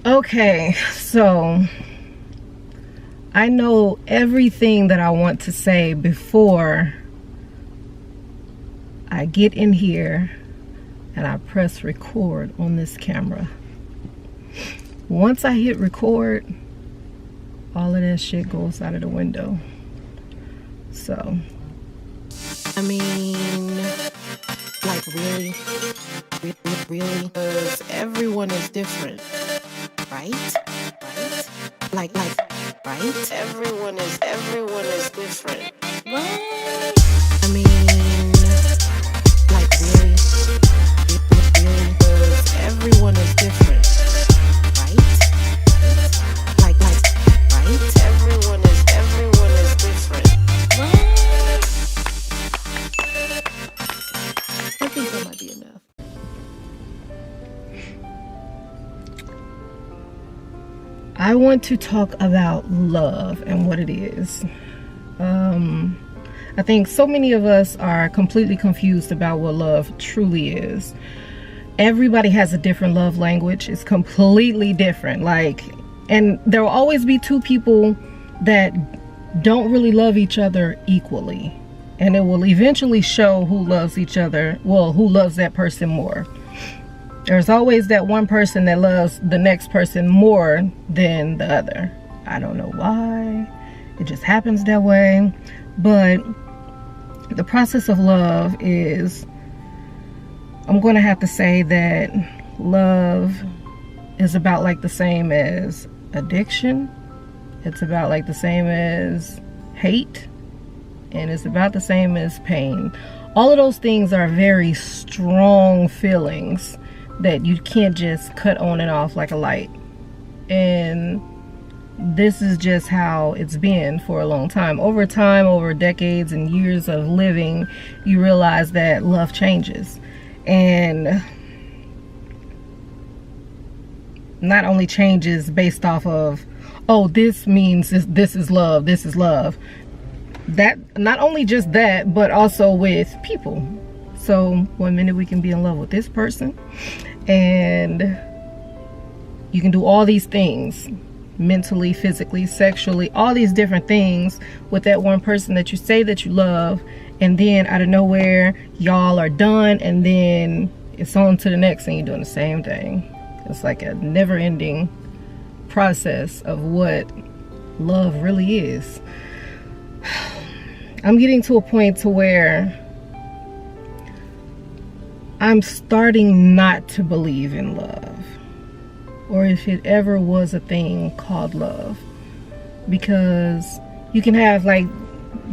Okay, so I know everything that I want to say before I get in here and I press record on this camera. Once I hit record, all of that shit goes out of the window. So, I mean, like really, because everyone is different, right? Like, right? Everyone is different. What? I mean, like really, because everyone is different, right? Like, right? Everyone is different. What? I think that might be enough. I want to talk about love and what it is. I think so many of us are completely confused about what love truly is. Everybody has a different love language. It's completely different. And there will always be two people that don't really love each other equally. And it will eventually show who loves each other, well, who loves that person more. There's always that one person that loves the next person more than the other. I don't know why. It just happens that way. But the process of love is, I'm going to have to say that love is about like the same as addiction. It's about like the same as hate. And it's about the same as pain. All of those things are very strong feelings that you can't just cut on and off like a light. And this is just how it's been for a long time. Over time, over decades and years of living, you realize that love changes. And not only changes based off of, oh, this means this is love, this is love. That, not only just that, but also with people. So one minute we can be in love with this person and you can do all these things, mentally, physically, sexually, all these different things with that one person that you say that you love, and then out of nowhere y'all are done, and then it's on to the next and you're doing the same thing. It's like a never-ending process of what love really is. I'm getting to a point to where I'm starting not to believe in love, or if it ever was a thing called love, because you can have like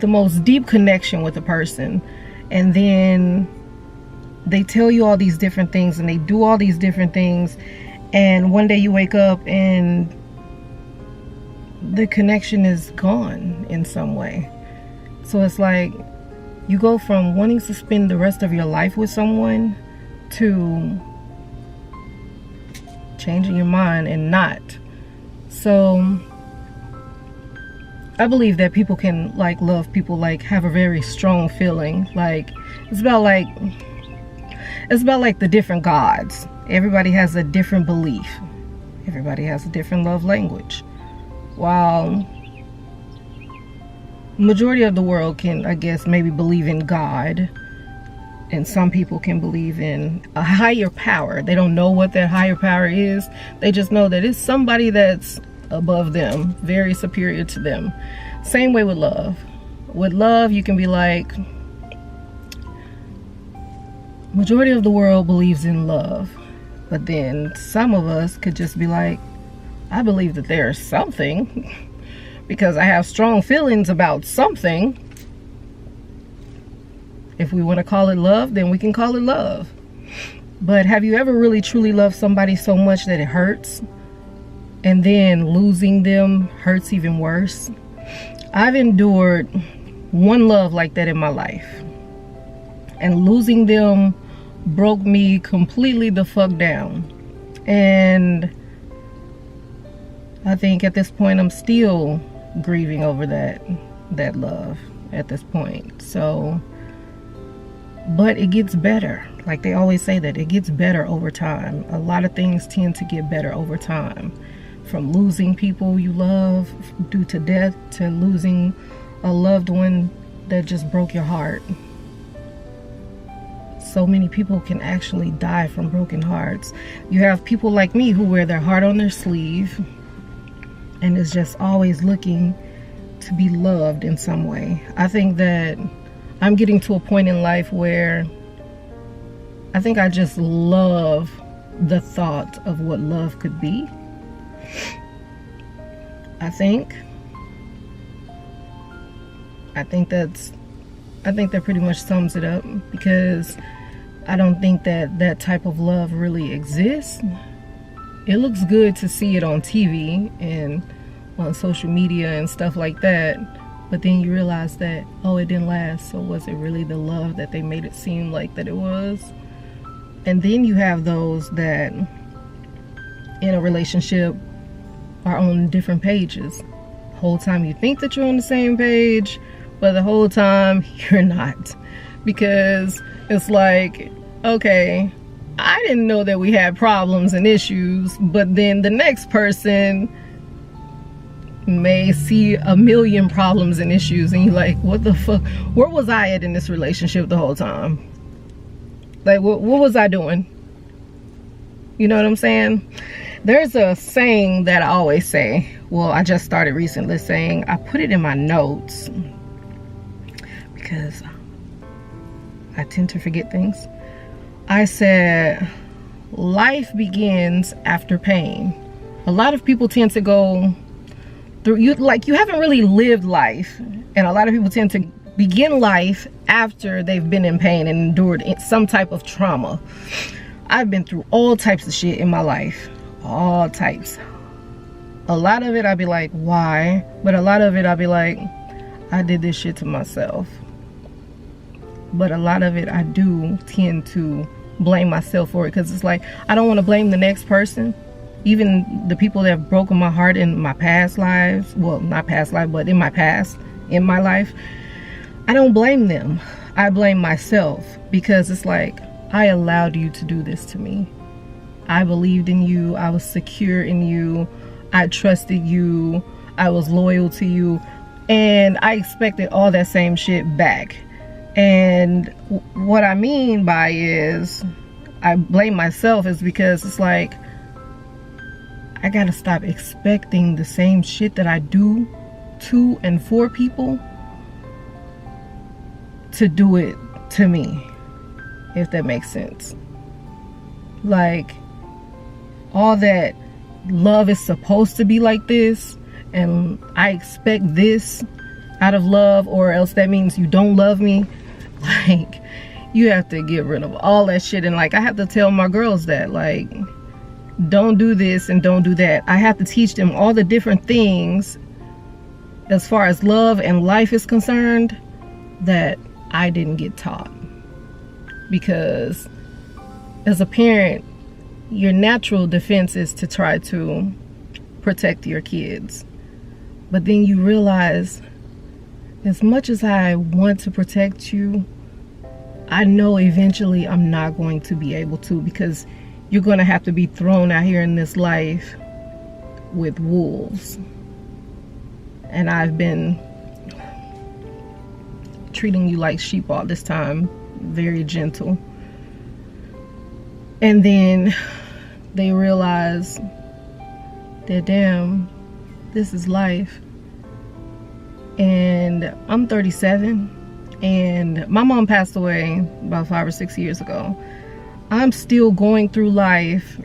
the most deep connection with a person, and then they tell you all these different things and they do all these different things, and one day you wake up and the connection is gone in some way. So it's like you go from wanting to spend the rest of your life with someone to changing your mind and not. So I believe that people can like love people, like have a very strong feeling. Like it's about like the different gods. Everybody has a different belief. Everybody has a different love language. While majority of the world can, I guess, maybe believe in God, and some people can believe in a higher power. They don't know what that higher power is. They just know that it's somebody that's above them, very superior to them. Same way with love. With love, you can be like, majority of the world believes in love, but then some of us could just be like, I believe that there's something because I have strong feelings about something. If we want to call it love, then we can call it love. But have you ever really truly loved somebody so much that it hurts? And then losing them hurts even worse? I've endured one love like that in my life. And losing them broke me completely the fuck down. And I think at this point I'm still grieving over that love at this point. So but it gets better. Like they always say, that it gets better over time. A lot of things tend to get better over time, from losing people you love due to death, to losing a loved one that just broke your heart. So many people can actually die from broken hearts. You have people like me who wear their heart on their sleeve and is just always looking to be loved in some way. I think that I'm getting to a point in life where I think I just love the thought of what love could be. I think that pretty much sums it up, because I don't think that that type of love really exists. It looks good to see it on TV and on social media and stuff like that, but then you realize that, oh, it didn't last. So was it really the love that they made it seem like that it was? And then you have those that in a relationship are on different pages. The whole time you think that you're on the same page, but the whole time you're not, because it's like, okay, I didn't know that we had problems and issues, but then the next person may see a million problems and issues, and you're like, what the fuck? Where was I at in this relationship the whole time? Like, what was I doing? You know what I'm saying? There's a saying that I always say. Well, I just started recently saying, I put it in my notes because I tend to forget things. I said, life begins after pain. A lot of people tend to go through, you haven't really lived life, and a lot of people tend to begin life after they've been in pain and endured some type of trauma. I've been through all types of shit in my life, all types. A lot of it I'd be like, why? But a lot of it I'd be like, I did this shit to myself. But a lot of it I do tend to blame myself for it, because it's like, I don't want to blame the next person. Even the people that have broken my heart in my past lives, well, not past life, but in my past, in my life, I don't blame them. I blame myself, because it's like, I allowed you to do this to me. I believed in you. I was secure in you. I trusted you. I was loyal to you. And I expected all that same shit back. And what I mean by is, I blame myself, is because it's like, I gotta stop expecting the same shit that I do to and for people to do it to me, if that makes sense. Like, all that love is supposed to be like this, and I expect this out of love, or else that means you don't love me. Like, you have to get rid of all that shit. And like, I have to tell my girls that, like, don't do this and don't do that. I have to teach them all the different things as far as love and life is concerned that I didn't get taught. Because as a parent, your natural defense is to try to protect your kids. But then you realize, as much as I want to protect you, I know eventually I'm not going to be able to, because you're going to have to be thrown out here in this life with wolves. And I've been treating you like sheep all this time, very gentle. And then they realize that, damn, this is life. And I'm 37, and my mom passed away about 5 or 6 years ago. I'm still going through life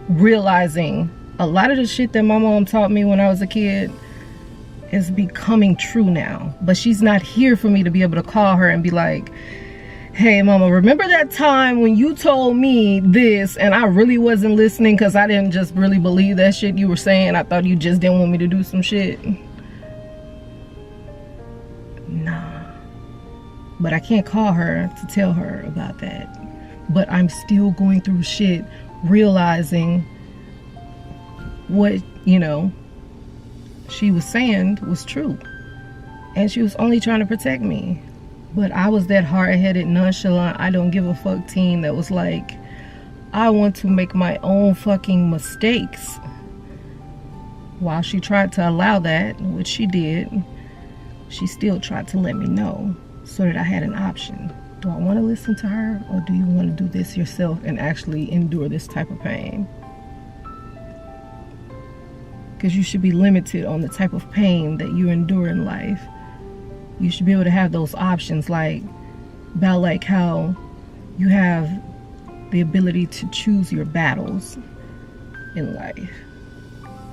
realizing a lot of the shit that my mom taught me when I was a kid is becoming true now. But she's not here for me to be able to call her and be like, hey mama, remember that time when you told me this and I really wasn't listening because I didn't just really believe that shit you were saying. I thought you just didn't want me to do some shit. Nah. But I can't call her to tell her about that. But I'm still going through shit, realizing what, you know, she was saying was true. And she was only trying to protect me. But I was that hard-headed, nonchalant, I don't give a fuck teen that was like, I want to make my own fucking mistakes. While she tried to allow that, which she did, she still tried to let me know so that I had an option. Do I want to listen to her, or do you want to do this yourself and actually endure this type of pain? Because you should be limited on the type of pain that you endure in life. You should be able to have those options, like about like how you have the ability to choose your battles in life.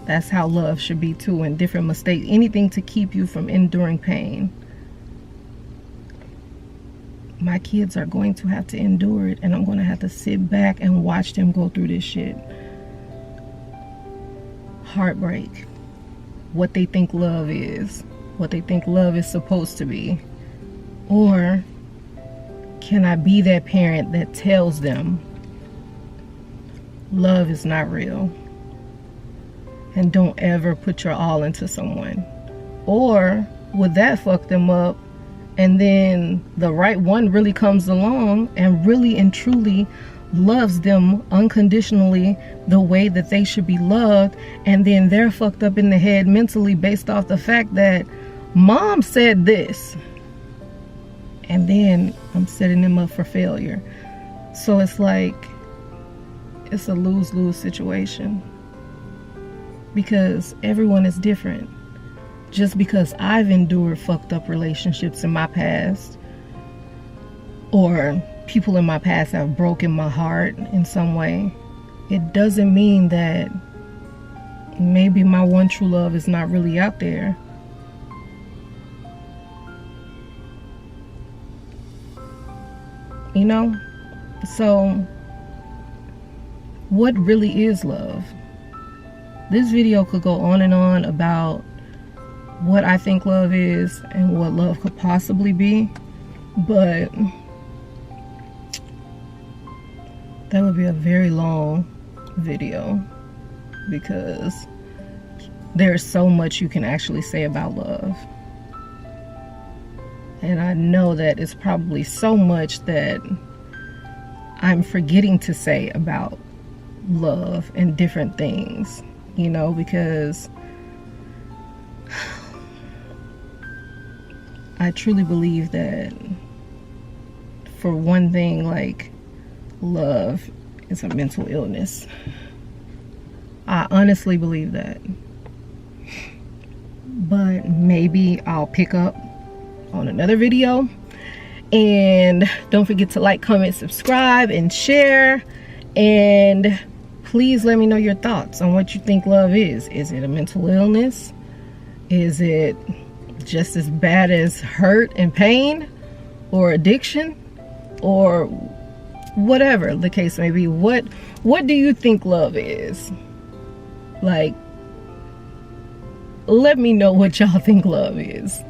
That's how love should be too, and different mistakes, anything to keep you from enduring pain. My kids are going to have to endure it, and I'm going to have to sit back and watch them go through this shit. Heartbreak, what they think love is, what they think love is supposed to be. Or can I be that parent that tells them love is not real, and don't ever put your all into someone? Or would that fuck them up, and then the right one really comes along and really and truly loves them unconditionally the way that they should be loved, and then they're fucked up in the head mentally based off the fact that mom said this, and then I'm setting them up for failure. So it's like, it's a lose-lose situation, because everyone is different. Just because I've endured fucked up relationships in my past, or people in my past have broken my heart in some way, it doesn't mean that maybe my one true love is not really out there. You know? So what really is love? This video could go on and on about what I think love is and what love could possibly be, but that would be a very long video, because there's so much you can actually say about love. And I know that it's probably so much that I'm forgetting to say about love and different things, you know, because I truly believe that, for one thing, like, love is a mental illness. I honestly believe that. But maybe I'll pick up on another video. And don't forget to like, comment, subscribe, and share. And please let me know your thoughts on what you think love is. Is it a mental illness? Is it just as bad as hurt and pain, or addiction, or whatever the case may be? What do you think love is? Like, let me know what y'all think love is.